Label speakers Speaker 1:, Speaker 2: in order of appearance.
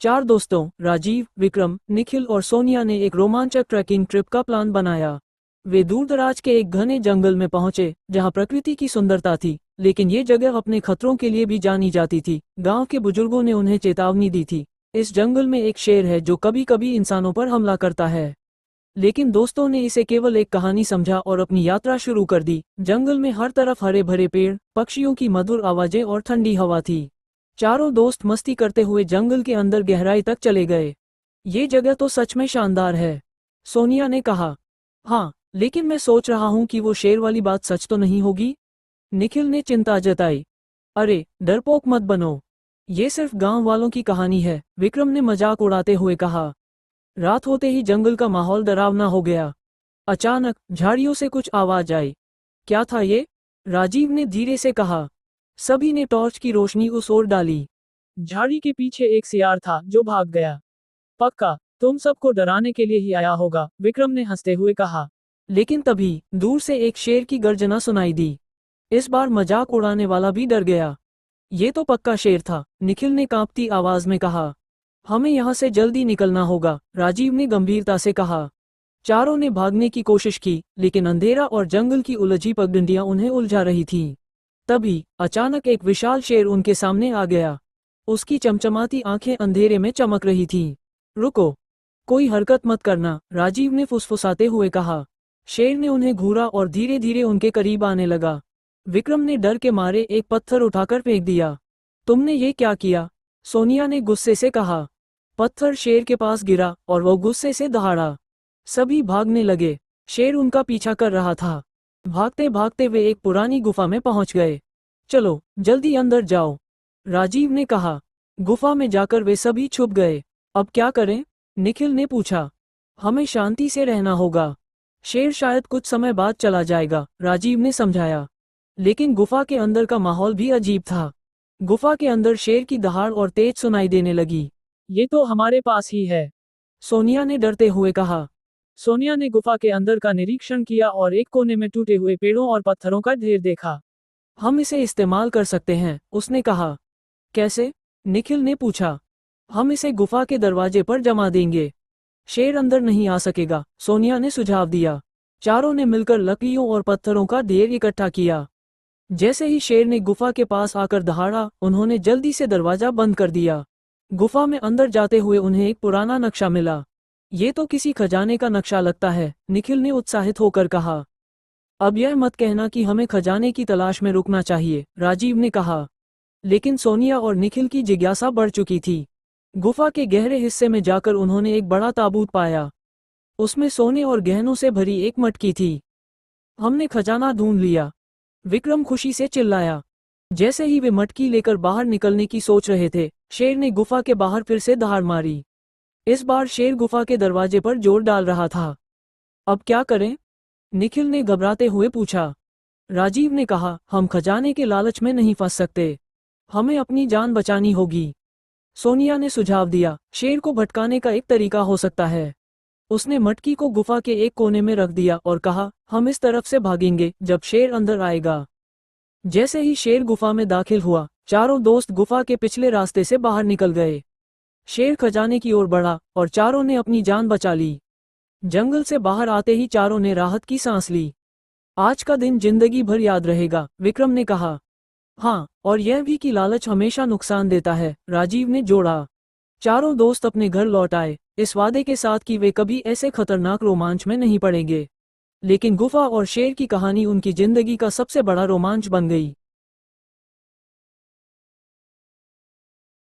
Speaker 1: चार दोस्तों राजीव, विक्रम, निखिल और सोनिया ने एक रोमांचक ट्रैकिंग ट्रिप का प्लान बनाया। वे दूरदराज के एक घने जंगल में पहुंचे, जहां प्रकृति की सुंदरता थी, लेकिन ये जगह अपने खतरों के लिए भी जानी जाती थी। गांव के बुजुर्गों ने उन्हें चेतावनी दी थी, इस जंगल में एक शेर है जो कभी कभी इंसानों पर हमला करता है। लेकिन दोस्तों ने इसे केवल एक कहानी समझा और अपनी यात्रा शुरू कर दी। जंगल में हर तरफ हरे भरे पेड़, पक्षियों की मधुर आवाजें और ठंडी हवा थी। चारों दोस्त मस्ती करते हुए जंगल के अंदर गहराई तक चले गए। ये जगह तो सच में शानदार है, सोनिया ने कहा। हाँ, लेकिन मैं सोच रहा हूँ कि वो शेर वाली बात सच तो नहीं होगी, निखिल ने चिंता जताई। अरे डरपोक मत बनो, ये सिर्फ गांव वालों की कहानी है, विक्रम ने मजाक उड़ाते हुए कहा। रात होते ही जंगल का माहौल डरावना हो गया। अचानक झाड़ियों से कुछ आवाज आई। क्या था ये? राजीव ने धीरे से कहा। सभी ने टॉर्च की रोशनी उस ओर डाली। झाड़ी के पीछे एक सियार था जो भाग गया। पक्का तुम सबको डराने के लिए ही आया होगा, विक्रम ने हंसते हुए कहा। लेकिन तभी दूर से एक शेर की गर्जना सुनाई दी। इस बार मजाक उड़ाने वाला भी डर गया। ये तो पक्का शेर था, निखिल ने कांपती आवाज में कहा। हमें यहाँ से जल्दी निकलना होगा, राजीव ने गंभीरता से कहा। चारों ने भागने की कोशिश की, लेकिन अंधेरा और जंगल की उलझी पगडंडियां उन्हें उलझा रही थीं। तभी अचानक एक विशाल शेर उनके सामने आ गया। उसकी चमचमाती आंखें अंधेरे में चमक रही थीं। रुको, कोई हरकत मत करना, राजीव ने फुसफुसाते हुए कहा। शेर ने उन्हें घूरा और धीरे धीरे उनके करीब आने लगा। विक्रम ने डर के मारे एक पत्थर उठाकर फेंक दिया। तुमने ये क्या किया? सोनिया ने गुस्से से कहा। पत्थर शेर के पास गिरा और वो गुस्से से दहाड़ा। सभी भागने लगे। शेर उनका पीछा कर रहा था। भागते भागते वे एक पुरानी गुफा में पहुंच गए। चलो जल्दी अंदर जाओ, राजीव ने कहा। गुफा में जाकर वे सभी छुप गए। अब क्या करें? निखिल ने पूछा। हमें शांति से रहना होगा, शेर शायद कुछ समय बाद चला जाएगा, राजीव ने समझाया। लेकिन गुफा के अंदर का माहौल भी अजीब था। गुफा के अंदर शेर की दहाड़ और तेज सुनाई देने लगी। ये तो हमारे पास ही है, सोनिया ने डरते हुए कहा। सोनिया ने गुफा के अंदर का निरीक्षण किया और एक कोने में टूटे हुए पेड़ों और पत्थरों का ढेर देखा। हम इसे इस्तेमाल कर सकते हैं, उसने कहा। कैसे? निखिल ने पूछा। हम इसे गुफा के दरवाजे पर जमा देंगे, शेर अंदर नहीं आ सकेगा, सोनिया ने सुझाव दिया। चारों ने मिलकर लकड़ियों और पत्थरों का ढेर इकट्ठा किया। जैसे ही शेर ने गुफा के पास आकर दहाड़ा, उन्होंने जल्दी से दरवाजा बंद कर दिया। गुफा में अंदर जाते हुए उन्हें एक पुराना नक्शा मिला। ये तो किसी खजाने का नक्शा लगता है, निखिल ने उत्साहित होकर कहा। अब यह मत कहना कि हमें खजाने की तलाश में रुकना चाहिए, राजीव ने कहा। लेकिन सोनिया और निखिल की जिज्ञासा बढ़ चुकी थी। गुफा के गहरे हिस्से में जाकर उन्होंने एक बड़ा ताबूत पाया। उसमें सोने और गहनों से भरी एक मटकी थी। हमने खजाना ढूंढ लिया, विक्रम खुशी से चिल्लाया। जैसे ही वे मटकी लेकर बाहर निकलने की सोच रहे थे, शेर ने गुफा के बाहर फिर से दहाड़ मारी। इस बार शेर गुफा के दरवाजे पर जोर डाल रहा था। अब क्या करें? निखिल ने घबराते हुए पूछा। राजीव ने कहा, हम खजाने के लालच में नहीं फंस सकते, हमें अपनी जान बचानी होगी। सोनिया ने सुझाव दिया, शेर को भटकाने का एक तरीका हो सकता है। उसने मटकी को गुफा के एक कोने में रख दिया और कहा, हम इस तरफ से भागेंगे जब शेर अंदर आएगा। जैसे ही शेर गुफा में दाखिल हुआ, चारों दोस्त गुफा के पिछले रास्ते से बाहर निकल गए। शेर खजाने की ओर बढ़ा और चारों ने अपनी जान बचा ली। जंगल से बाहर आते ही चारों ने राहत की सांस ली। आज का दिन जिंदगी भर याद रहेगा, विक्रम ने कहा। हाँ, और यह भी कि लालच हमेशा नुकसान देता है, राजीव ने जोड़ा। चारों दोस्त अपने घर लौट आए, इस वादे के साथ कि वे कभी ऐसे खतरनाक रोमांच में नहीं पड़ेंगे। लेकिन गुफा और शेर की कहानी उनकी जिंदगी का सबसे बड़ा रोमांच बन गई।